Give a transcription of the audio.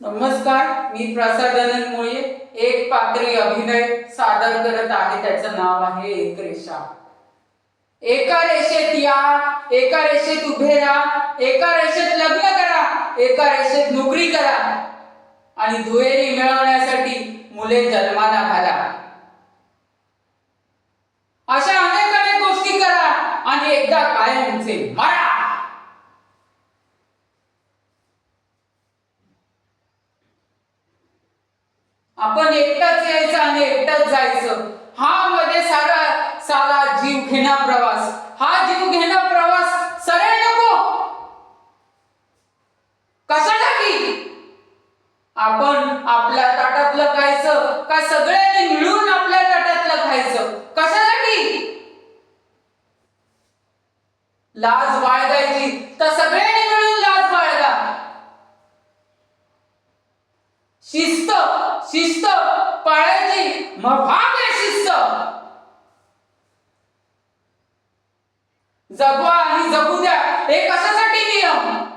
नमस्कार, मी प्रसादानंद मुळे एक पात्री अभिनय सादर करत आहे. त्याचं नाव आहे एक रेषा. एका रेषेत या, एका रेषेत उभे राहा, एका रेषेत लग्न करा, एका रेषेत नोकरी करा आणि दुहेरी मिळवण्यासाठी मुले जन्माला घाला. अशा अनेक अनेक गोष्टी करा आणि एकदा कायमचे मरा. आपण एकटाच यायचं आणि एकटाच जायचं. हा मध्ये साला जीव घेणा प्रवास. हा जीव घेणा प्रवास सरळ नको. कशासाठी? आपण आपल्या ताटातलं खायचं का सगळ्यांनी मिळून आपल्या ताटातलं खायचं? कशासाठी? लाज बाळगायची तर सगळ्यांनी मिळून लाज बाळगा. शिस्त पाळायची, मग भाग आहे शिस्त. जगवा आणि जगू द्या, हे कशासाठी नियम?